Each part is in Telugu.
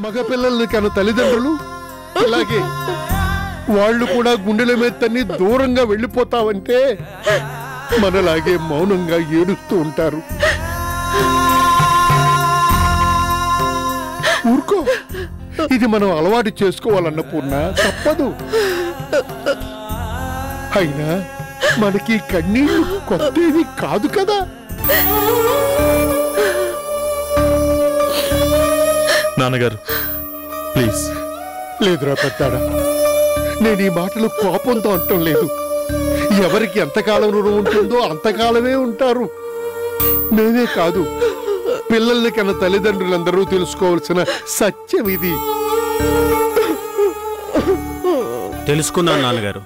మగపిల్లల్ని కన్న తల్లిదండ్రులు అలాగే వాళ్ళు కూడా గుండెల మీద తన్ని దూరంగా వెళ్ళిపోతావంటే మనలాగే మౌనంగా ఏడుస్తూ ఉంటారు. ఊరుకో, ఇది మనం అలవాటు చేసుకోవాలన్న పూర్ణ, తప్పదు. అయినా మనకి కన్నీళ్లు కొత్తది కాదు కదా. నాన్నగారు ప్లీజ్. లేదురా పెద్దాడా, నేను ఈ మాటలు కోపంతో అంటం లేదు. ఎవరికి ఎంతకాలం రుణం ఉంటుందో అంతకాలమే ఉంటారు. నేనే కాదు, పిల్లల్ని కన్న తల్లిదండ్రులందరూ తెలుసుకోవాల్సిన సత్యం ఇది. తెలుసుకున్నాను నాన్నగారు.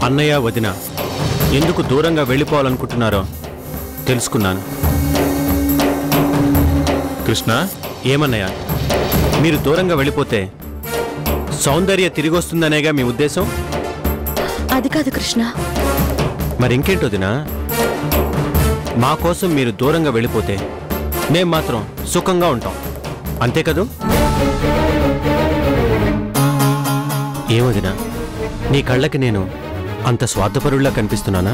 అన్నయ్య వదిన ఎందుకు దూరంగా వెళ్ళిపోవాలనుకుంటున్నారో తెలుసుకున్నాను. కృష్ణ, ఏమన్నయ్య, మీరు దూరంగా వెళ్ళిపోతే సౌందర్య తిరిగి వస్తుందనేగా మీ ఉద్దేశం? అది కాదు కృష్ణ. మరింకేంటి వదినా, మా కోసం మీరు దూరంగా వెళ్ళిపోతే మేం మాత్రం సుఖంగా ఉంటాం, అంతే కదూ? ఏమొదినా, నీ కళ్ళకి నేను అంత స్వార్థపరుల్లా కనిపిస్తున్నానా?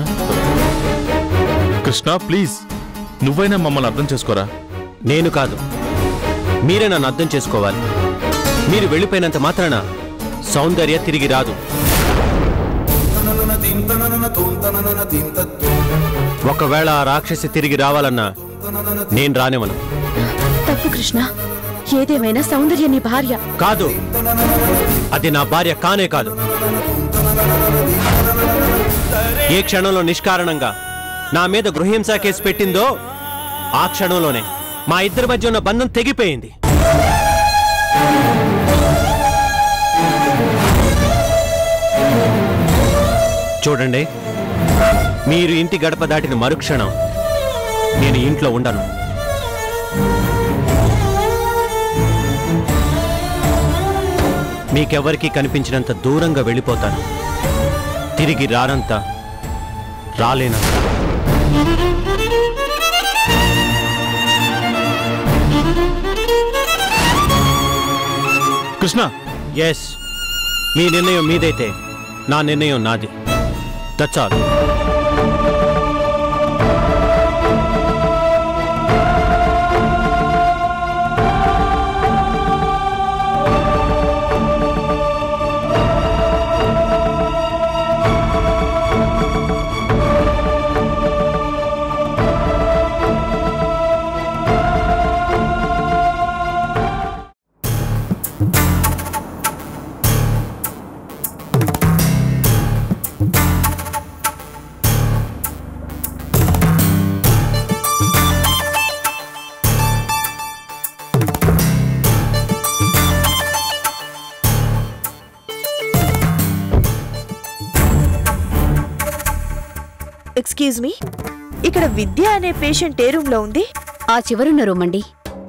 కృష్ణ ప్లీజ్, నువ్వైనా మమ్మల్ని అర్థం చేసుకోరా. నేను కాదు, మీరే నన్ను అర్థం చేసుకోవాలి. మీరు వెళ్ళిపోయినంత మాత్రాన సౌందర్య తిరిగి రాదు. ఒకవేళ ఆ రాక్షసి తిరిగి రావాలన్నా నేను రానివ్వను. తప్పు కృష్ణ, ఏదేమైనా సౌందర్య నీ భార్య. కాదు, అది నా భార్య కానే కాదు. ఏ క్షణంలో నిష్కారణంగా నా మీద గృహహింస కేసు పెట్టిందో ఆ క్షణంలోనే మా ఇద్దరి మధ్య ఉన్న బంధం తెగిపోయింది. చూడండి, మీరు ఇంటి గడప దాటిన మరుక్షణం నేను ఇంట్లో ఉండను. మీకెవరికి కనిపించినంత దూరంగా వెళ్ళిపోతాను. తిరిగి రానంత, రాలేనంత. కృష్ణ, ఎస్, మీ నిర్ణయం మీదైతే నా నిర్ణయం నాది. That's all. ఎక్స్క్యూజ్ మీ, ఇక్కడ విద్య అనే పేషెంట్ ఏ రూమ్ లో ఉంది? ఆ చివరున్న రూమ్ అండి.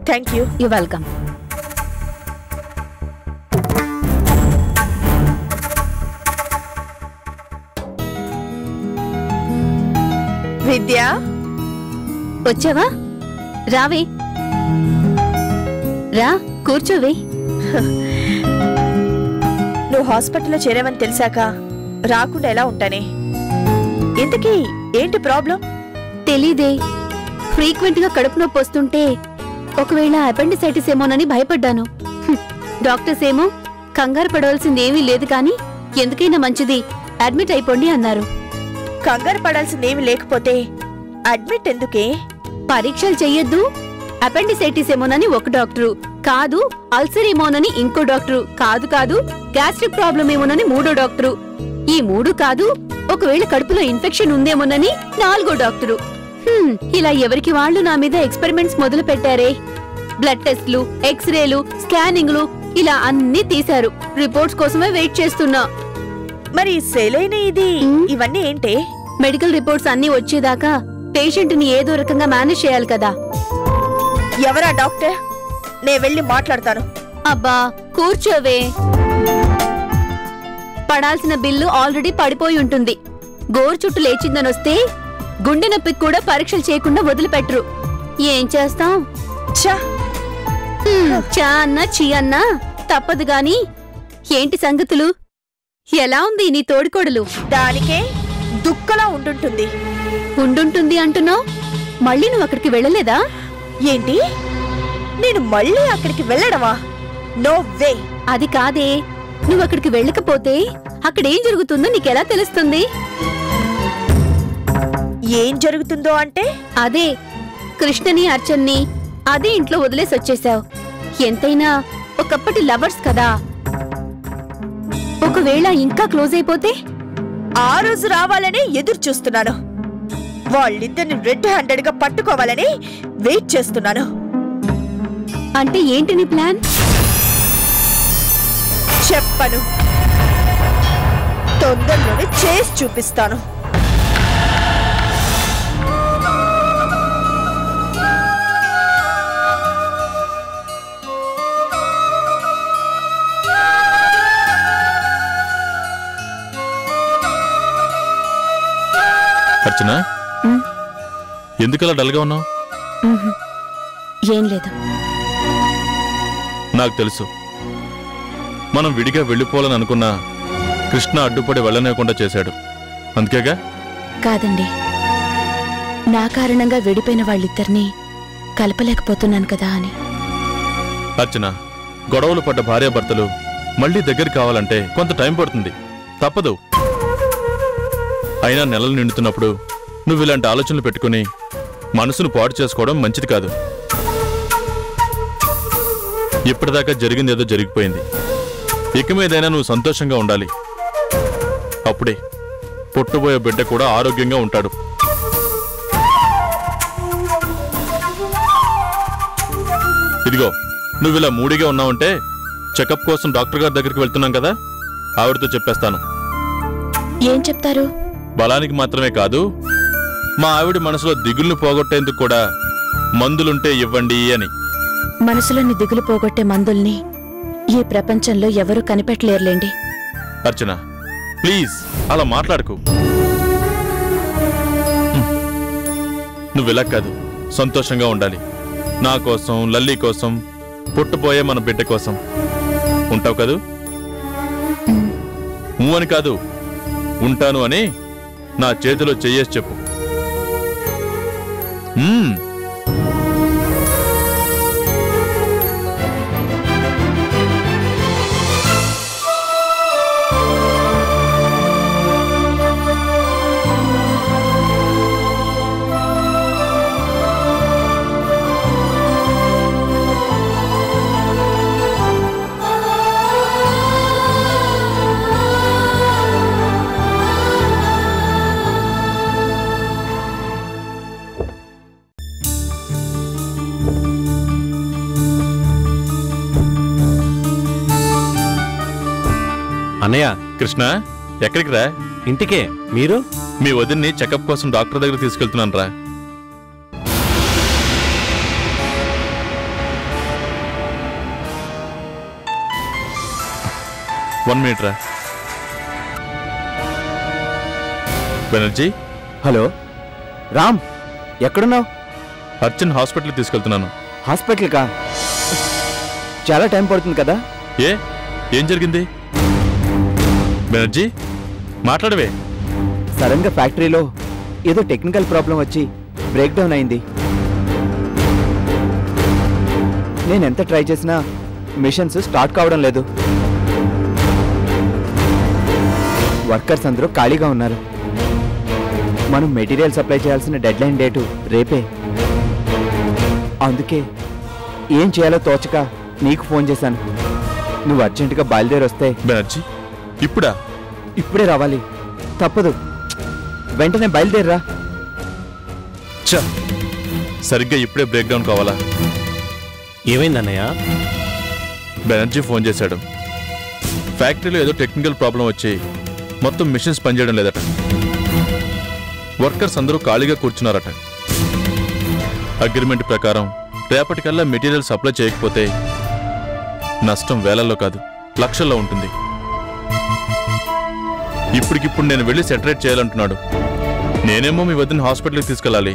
Thank you. You welcome. Vidya, వచ్చావా? రావే, రా కూర్చోవే. నువ్వు హాస్పిటల్లో చేరావని తెలిసాక రాకుండా ఎలా ఉంటానే? ఇంతకీ ఏంటి ప్రాబ్లం? తెలీదే. ఫ్రీక్వెంట్ గా కడుపు నొప్పి వస్తుంటే ఒకవేళ అపెండిసైటిస్ ఏమోనని భయపడ్డాను. డాక్టర్స్ ఏమో కంగారు పడవలసిందేమీ లేదు కానీ ఎందుకైనా మంచిది అడ్మిట్ అయిపోండి అన్నారు. కంగారు పడాల్సిందేమీ లేకపోతే అడ్మిట్ ఎందుకే? పరీక్షలు చెయ్యొద్దు, అపెండిసైటిస్ ఏమోనని ఒక డాక్టరు, కాదు అల్సర్ ఏమోనని ఇంకో డాక్టరు, కాదు గ్యాస్ట్రిక్ ప్రాబ్లం ఏమోనని మూడో డాక్టరు, ఈ మూడు కాదు ఒకవేళ కడుపులో ఇన్ఫెక్షన్ ఉందేమోనని నాలుగో డాక్టరు. ఇలా ఎవరికి వాళ్ళు నా మీద ఎక్స్పెరిమెంట్స్ మొదలు పెట్టారే. బ్లడ్ టెస్ట్లు, ఎక్స్రేలు, స్కానింగ్లు ఇలా అన్ని తీశారు. రిపోర్ట్స్ కోసమే వెయిట్ చేస్తున్నా. మరి సెలైన్ ఇది ఇవన్నీ ఏంటే? మెడికల్ రిపోర్ట్స్ అన్ని వచ్చేదాకా పేషెంట్ని ఏదో రకంగా మేనేజ్ చేయాలి కదా. ఎవరా డాక్టర్? నే వెళ్ళి మాట్లాడతాను. అబ్బా కూర్చోవే. పడాల్సిన బిల్లు ఆల్రెడీ పడిపోయి ఉంటుంది. గోరు చుట్టూ లేచిందనొస్తే గుండె నొప్పికి కూడా పరీక్షలు చేయకుండా వదిలిపెట్టరు. ఏం చేస్తాం? ఛా! చా అన్నా చీ అన్నా తప్పదు గాని. ఏంటి సంగతులు? ఎలా ఉంది నీ తోడికోడలు? దానికే దుక్కలా ఉండుంటుంది. ఉండుంటుంది అంటున్నావు, మళ్ళీ నువ్వు అక్కడికి వెళ్ళలేదా? ఏంటి? నేను మళ్ళీ అక్కడికి వెళ్ళడమా? No way. అది కాదే, నువ్వు అక్కడికి వెళ్ళకపోతే అక్కడేం జరుగుతుందో నీకెలా తెలుస్తుంది? ఏం జరుగుతుందో అంటే? అదే కృష్ణని అర్చన్ని అదే ఇంట్లో వదిలేసి వచ్చేసావు. ఎంతైనా ఒకప్పటి లవర్స్ కదా. ఒకవేళ ఇంకా క్లోజ్ అయిపోతే? ఆ రోజు రావాలని ఎదురు చూస్తున్నాను. వాళ్ళిద్దరిని రెడ్ హ్యాండెడ్ గా పట్టుకోవాలని వెయిట్ చేస్తున్నాను. అంటే ఏంటి నీ ప్లాన్? చెప్పను, తొందరలోనే చేసి చూపిస్తాను. అర్చన, ఎందుకలా డల్గా ఉన్నావు? ఏం లేదు. నాకు తెలుసు, మనం విడిగా వెళ్ళిపోవాలని అనుకున్నా కృష్ణ అడ్డుపడి వెళ్ళనివ్వకుండా చేశాడు. అందుకేగా? కాదండి, నా కారణంగా విడిపోయిన వాళ్ళిద్దరినీ కలపలేకపోతున్నాను కదా అని. అర్చన, గొడవలు పడ్డ భార్యాభర్తలు మళ్ళీ దగ్గర కావాలంటే కొంత టైం పడుతుంది, తప్పదు. అయినా నెలలు నిండుతున్నప్పుడు నువ్వు ఇలాంటి ఆలోచనలు పెట్టుకుని మనసును పాడు చేసుకోవడం మంచిది కాదు. ఇప్పటిదాకా జరిగిందేదో జరిగిపోయింది. ఇక మీదైనా నువ్వు సంతోషంగా ఉండాలి. అప్పుడే పుట్టబోయే బిడ్డ కూడా ఆరోగ్యంగా ఉంటాడు. ఇదిగో, నువ్వు ఇలా మూడిగా ఉన్నావంటే చెకప్ కోసం డాక్టర్ గారి దగ్గరికి వెళ్తున్నాం కదా, ఆవిడతో చెప్పేస్తాను. ఏం చెప్తారు? బలానికి మాత్రమే కాదు, మా ఆవిడ మనసులో దిగుల్ని పోగొట్టేందుకు కూడా మందులుంటే ఇవ్వండి అని. మనసులోని దిగులు పోగొట్టే మందుల్ని ఈ ప్రపంచంలో ఎవరూ కనిపెట్టలేరులేండి. అర్చన, ప్లీజ్ అలా మాట్లాడకు. నువ్విలా కాదు, సంతోషంగా ఉండాలి. నా కోసం, లల్లి కోసం, పుట్టబోయే మన బిడ్డ కోసం ఉంటావు కదూ? అని కాదు, ఉంటాను అని నా చేతిలో చెయ్యేసి చెప్పు. అన్నయ్య. కృష్ణ, ఎక్కడికి రా? ఇంటికే. మీరు? మీ వదిన్ని చెకప్ కోసం డాక్టర్ దగ్గర తీసుకెళ్తున్నాను రా. వన్ మినిట్ రా. బెనర్జీ. హలో రామ్, ఎక్కడున్నావు? అర్చన్ హాస్పిటల్కి తీసుకెళ్తున్నాను. హాస్పిటల్కా? చాలా టైం పడుతుంది కదా. ఏం జరిగింది? బెనర్జీ, మాట్లాడవే. సడన్ గా ఫ్యాక్టరీలో ఏదో టెక్నికల్ ప్రాబ్లం వచ్చి బ్రేక్ డౌన్ అయింది. నేను ఎంత ట్రై చేసినా మిషన్స్ స్టార్ట్ కావడం లేదు. వర్కర్స్ అందరూ ఖాళీగా ఉన్నారు. మనం మెటీరియల్ సప్లై చేయాల్సిన డెడ్లైన్ డేటు రేపే. అందుకే ఏం చేయాలో తోచక నీకు ఫోన్ చేశాను. నువ్వు అర్జెంటుగా బయలుదేరి వస్తే. బెనర్జీ, ఇప్పుడా? ఇప్పుడే రావాలి, తప్పదు. వెంటనే బయలుదేరరా. సరిగ్గా ఇప్పుడే బ్రేక్ డౌన్ కావాలా? ఏమైందన్నయ్య? బెనర్జీ ఫోన్ చేశాడు. ఫ్యాక్టరీలో ఏదో టెక్నికల్ ప్రాబ్లం వచ్చి మొత్తం మిషన్స్ పనిచేయడం లేదట. వర్కర్స్ అందరూ ఖాళీగా కూర్చున్నారట. అగ్రిమెంట్ ప్రకారం రేపటికల్లా మెటీరియల్ సప్లై చేయకపోతే నష్టం వేలల్లో కాదు లక్షల్లో ఉంటుంది. ఇప్పటికిప్పుడు నేను వెళ్ళి సెటరేట్ చేయాలంటున్నాడు. నేనేమో మీ వద్దని హాస్పిటల్కి తీసుకెళ్ళాలి.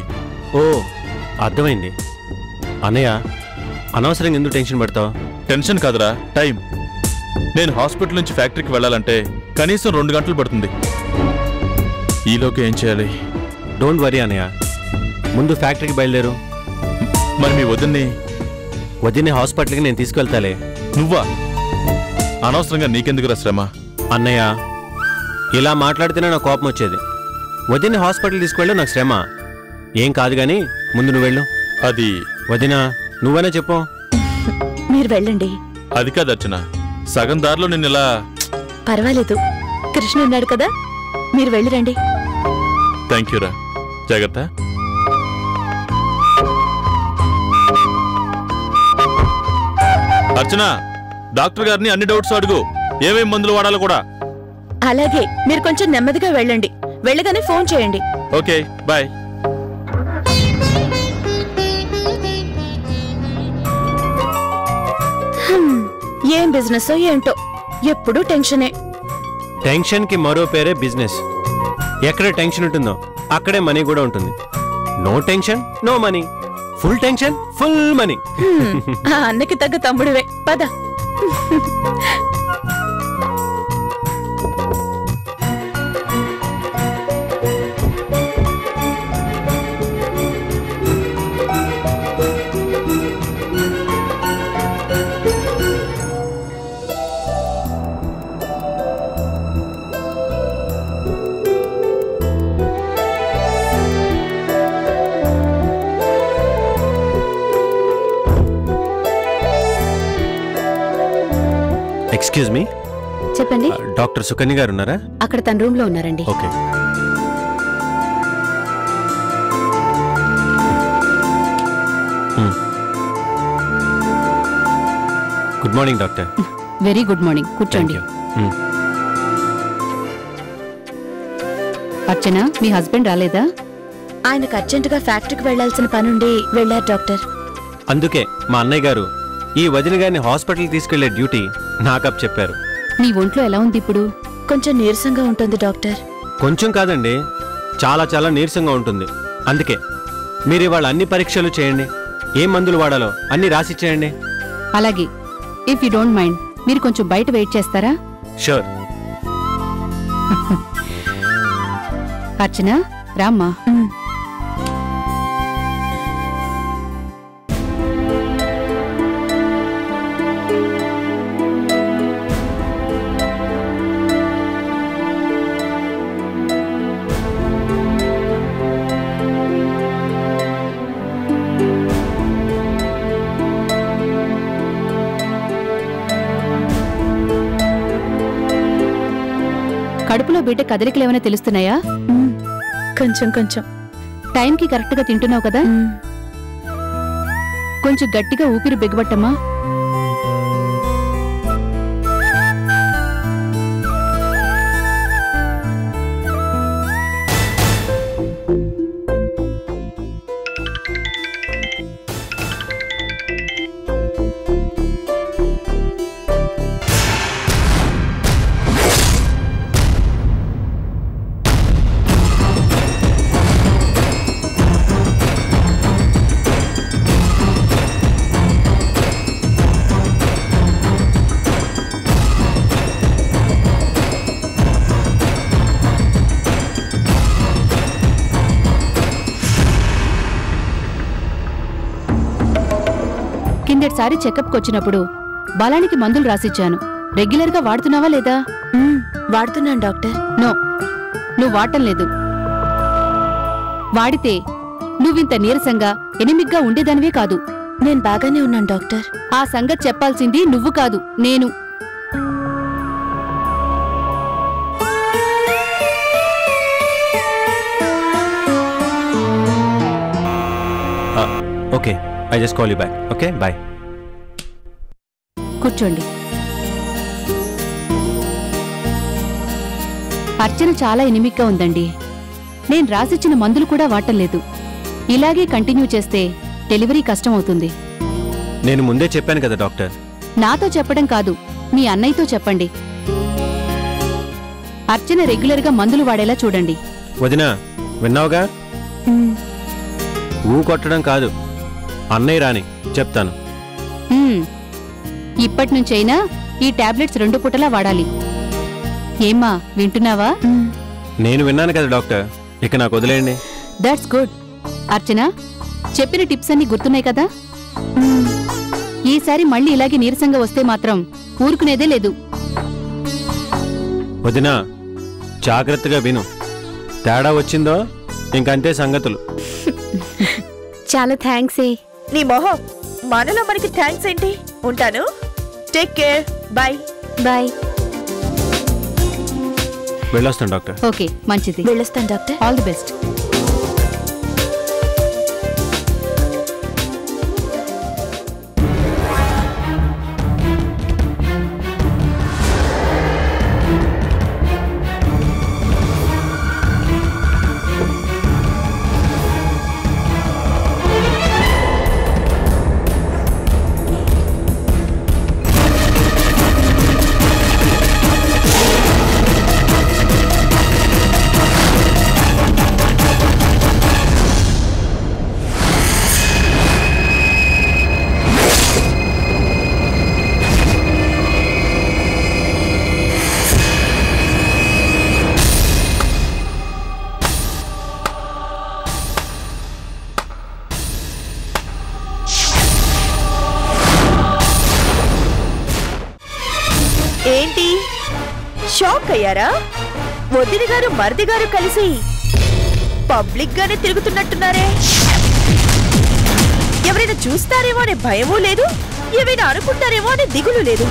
ఓ అర్థమైంది. అన్నయ్య అనవసరంగా ఎందుకు టెన్షన్ పడతావు? టెన్షన్ కాదురా, టైం. నేను హాస్పిటల్ నుంచి ఫ్యాక్టరీకి వెళ్ళాలంటే కనీసం 2 గంటలు పడుతుంది. ఈలోకి ఏం చేయాలి? డోంట్ వరీ అన్నయ్య, ముందు ఫ్యాక్టరీకి బయలుదేరు. మరి మీ వదినే హాస్పిటల్కి నేను తీసుకెళ్తాలే. నువ్వా? అనవసరంగా నీకెందుకురా శ్రమ? అన్నయ్య ఇలా మాట్లాడితేనే నాకు కోపం వచ్చేది. వదిన హాస్పిటల్ తీసుకువెళ్ళు నాకు శ్రమ ఏం కాదు గాని ముందు నువ్వు వెళ్ళు. అది వదినా నువ్వనే చెప్పు. మీరు వెళ్ళండి. అది కాదు అర్చన, సగం దారిలో నిన్ను ఇలా. పర్వాలేదు, కృష్ణ ఉన్నాడు కదా, మీరు వెళ్ళిరండి. థ్యాంక్ యూ రా, జాగ్రత్త. అర్చన, డాక్టర్ గారిని అన్ని డౌట్స్ అడుగు, ఏమేం మందులు వాడాలో కూడా. అలాగే, మీరు కొంచెం నెమ్మదిగా వెళ్ళండి. వెళ్ళగానే ఫోన్ చేయండి. Okay, bye. ఏం బిజినెస్ ఏంటో, ఎప్పుడూ టెన్షనే. టెన్షన్ కి మరో పేరే బిజినెస్. ఎక్కడ టెన్షన్ ఉంటుందో అక్కడే మనీ కూడా ఉంటుంది. No tension no money, full tension full money. ఆ అన్నకి తగ్గ తమ్ముడివే, పద. ఎక్స్క్యూజ్ మీ, చెప్పండి. డాక్టర్ సుకన్య గారు ఉన్నారా? అక్కడ తన రూమ్ లో ఉన్నారండి. Okay. Good morning doctor. Very good morning, కూర్చోండి. అర్చన, మీ హస్బెండ్ రాలేదా? ఆయనకు అర్జెంటుగా ఫ్యాక్టరీకి వెళ్లాల్సిన పనుండి వెళ్లారు డాక్టర్. అందుకే మా అన్నయ్య గారు ఈ వదిన గారిని హాస్పిటల్ తీసుకెళ్లే డ్యూటీ నాకప్ చెప్పారు. నీ ఒంట్లో ఎలా ఉంది ఇప్పుడు? కొంచెం నీరసంగా ఉంటుంది డాక్టర్. కొంచెం కాదండి, చాలా చాలా నీరసంగా ఉంటుంది. అందుకే మీరు ఇవాళ అన్ని పరీక్షలు చేయండి, ఏం మందులు వాడాలో అన్ని రాసిచ్చేయండి. అలాగే, ఇఫ్ యూ డోంట్ మైండ్ మీరు కొంచెం బయట వెయిట్ చేస్తారా? షూర్. అర్చన, రామ్మా. కడుపులో బిడ్డ కదలికలు ఏమైనా తెలుస్తున్నాయా? కొంచెం కొంచెం. టైంకి కరెక్ట్ గా తింటున్నావు కదా? కొంచెం గట్టిగా ఊపిరి బిగబట్టమ్మా. కిందటిసారి చెకప్కి వచ్చినప్పుడు బలానికి మందులు రాసిచ్చాను. రెగ్యులర్ గా వాడుతున్నావా లేదా? వాడుతున్నాను డాక్టర్. నో, నువ్వు వాడటం లేదు. వాడితే నువ్వింత నీరసంగా ఎనిమిగ్గా ఉండేదానివే కాదు. నేను బాగానే ఉన్నాను డాక్టర్. ఆ సంగతి చెప్పాల్సింది నువ్వు కాదు, నేను. Okay, I just call you back. Okay, bye. కూర్చోండి. అర్చన చాలా ఎనిమిగ్గా ఉందండి. నేను రాసిచ్చిన మందులు కూడా వాడటం లేదు. ఇలాగే కంటిన్యూ చేస్తే డెలివరీ కష్టమవుతుంది. నేను ముందే చెప్పాను కదా డాక్టర్. నాతో చెప్పడం కాదు, మీ అన్నయ్యతో చెప్పండి. అర్చన రెగ్యులర్గా మందులు వాడేలా చూడండి. వదినా, విన్నావుగా? ఊ కొట్టడం కాదు, అన్నయ్య రాని చెప్తాను. ఇప్పటినుంచైనా ఈ టాబ్లెట్స్ 2 పూటలా వాడాలి. ఏమ్మా, వింటున్నావా? నేను విన్నాను కదా డాక్టర్, ఇక నాకు వదిలేయండి. That's good. అర్చన, చెప్పిన టిప్స్ అన్ని గుర్తున్నాయి కదా? ఈసారి మళ్ళీ ఇలాగే నీరసంగా వస్తే మాత్రం ఊరుకునేదే లేదు. వదినా, జాగ్రత్తగా విను. తేడా వచ్చిందో ఇంకంతే సంగతులు. చాలా థ్యాంక్స్. నీ మొహం, మనలో మనకి థ్యాంక్స్ ఏంటి? ఉంటాను. Take care. బాయ్. బాయ్. వెళ్ళొస్తాను డాక్టర్. ఓకే, మంచిది. వెళ్ళొస్తాను డాక్టర్. All the best. ఏంటి షాక్ అయ్యారా? వదిన గారు మరిది గారు కలిసి పబ్లిక్ గానే తిరుగుతున్నట్టున్నారే. ఎవరైనా చూస్తారేమో అనే భయమూ లేదు, ఏమైనా అనుకుంటారేమో అనే దిగులు లేదు.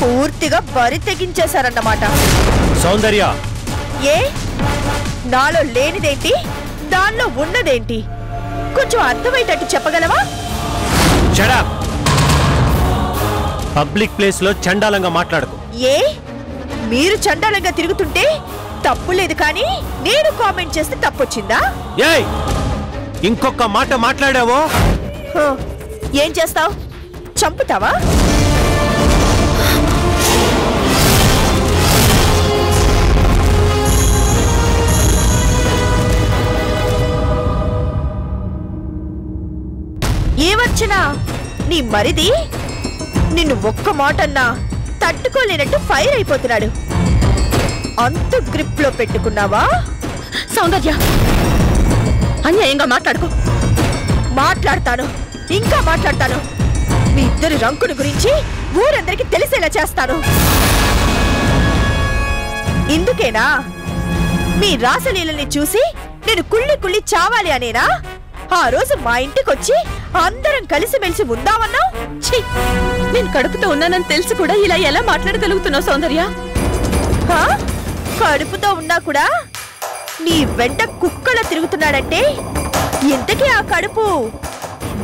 పూర్తిగా బరి తెగించేశారన్నమాట. సౌందర్య, ఏ నాలో లేనిదేంటి, దానిలో ఉన్నదేంటి? కొంచెం అర్థమయ్యేటట్టు చెప్పగలవా? Shut up. పబ్లిక్ ప్లేస్ లో చండాలంగా మాట్లాడకు. ఏ మీరు చండాలంగా తిరుగుతుంటే తప్పు లేదు, కానీ నేను కామెంట్ చేస్తే తప్పొచ్చిందా? ఏయ్, ఇంకొక మాట మాట్లాడావో ఏం చేస్తావ్? చంపుతావా? ఏమర్చనా, నీ మరిది నిన్ను ఒక్క మాటన్నా తట్టుకోలేనట్టు ఫైర్ అయిపోతున్నాడు. అంత గ్రిప్ లో పెట్టుకున్నావా? సౌందర్య, అన్యాయంగా మాట్లాడుకో. మాట్లాడతాను, ఇంకా మాట్లాడతాను. మీ ఇద్దరి రంకుని గురించి ఊరందరికీ తెలిసేలా చేస్తాను. ఇందుకేనా మీ రాసలీలని చూసి నేను కుళ్ళి కుళ్ళి చావాలి అనేనా ఆ రోజు మా ఇంటికొచ్చి అందరం కలిసిమెలిసి ఉందామన్నా? నేను కడుపుతో ఉన్నానని తెలిసి కూడా ఇలా ఎలా మాట్లాడగలుగుతున్నావు సౌందర్య? కడుపుతో ఉన్నా కూడా నీ వెంట కుక్కల తిరుగుతున్నాడంటే ఇంతకీ ఆ కడుపు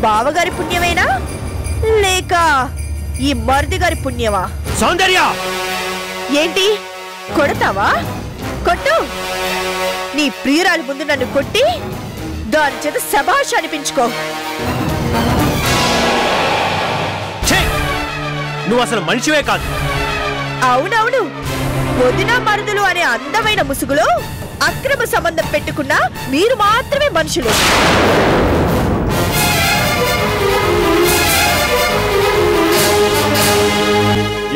బావగారి పుణ్యమేనా లేక ఈ మరిది గారి పుణ్యమా? సౌందర్య, ఏంటి కొడతావా? కొట్టు. నీ ప్రియురాలి ముందు నన్ను కొట్టి దాని చేత శభాష్ అనిపించుకో. నువ్వు అసలు మనిషివే కాదు. అవునవును, వదిన మరుదులు అనే అందమైన ముసుగులో అక్రమ సంబంధం పెట్టుకున్న మీరు మాత్రమే మనుషులు.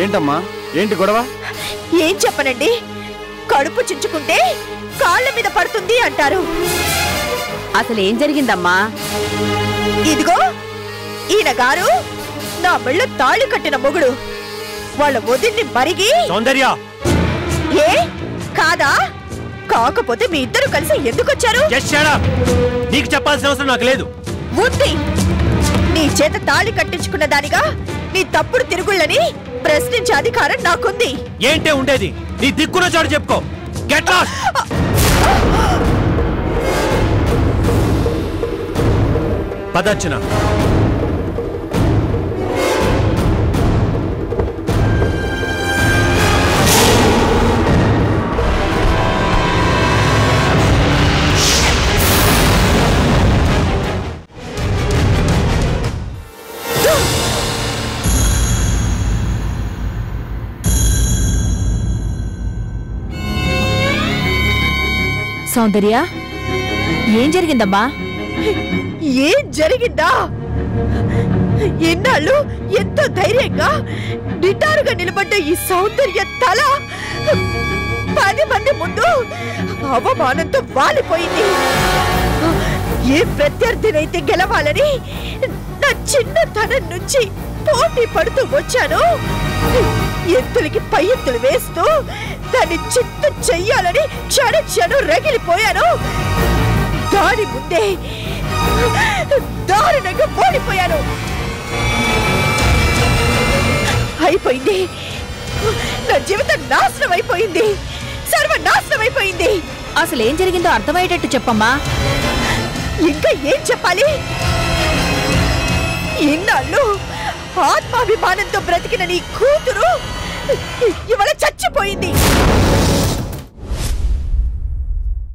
ఏంటమ్మా, ఏంటి గొడవ? ఏం చెప్పనండి, కడుపు చించుకుంటే కాళ్ళ మీద పడుతుంది అంటారు. అసలేం జరిగిందమ్మా? ఇదిగో ఈయన గారు నా మెళ్ళ తాళి కట్టిన మొగుడు వాళ్ళ వదిన్ని మరిగి. సౌందర్య, ఏ కాదా? కాకపోతే మీ ఇద్దరు కలిసి ఎందుకొచ్చారు? నీకు చెప్పాల్సిన అవసరం నాకు లేదు. ఉంది. నీ చేత తాళి కట్టించుకున్న దానిగా నీ తప్పుడు తిరుగుళ్ళని ప్రశ్నించే అధికారం నాకుంది. ఏంటే ఉండేది? నీ దిక్కున చోటు చెప్పుకో. Get lost. పదర్చన, సౌందర్య ఏం జరిగిందమ్మా? ఏం జరిగిందా? ఎన్నాళ్ళు ఎంతో ధైర్యంగా నిటారుగా నిలబడ్డ ఈ సౌందర్య తల 10 మంది ముందు అవమానంతో వాలిపోయింది. ఏ ప్రత్యర్థినైతే గెలవాలని నా చిన్నతనం నుంచి పోటీ పడుతూ వచ్చాను, ఎత్తులకి పై ఎత్తులు వేస్తూ దాన్ని చిత్తు చెయ్యాలని క్షణం రగిలిపోయాను. దాని ముందే దారుణంగా ఓడిపోయాను. అయిపోయింది, నా జీవితం నాశనం అయిపోయింది, సర్వనాశనం అయిపోయింది. అసలు ఏం జరిగిందో అర్థమయ్యేటట్టు చెప్పమ్మా. ఇంకా ఏం చెప్పాలి? ఇన్నాళ్ళు ఆత్మాభిమానంతో బ్రతికిన నీ కూతురు ఇవాళ చచ్చిపోయింది.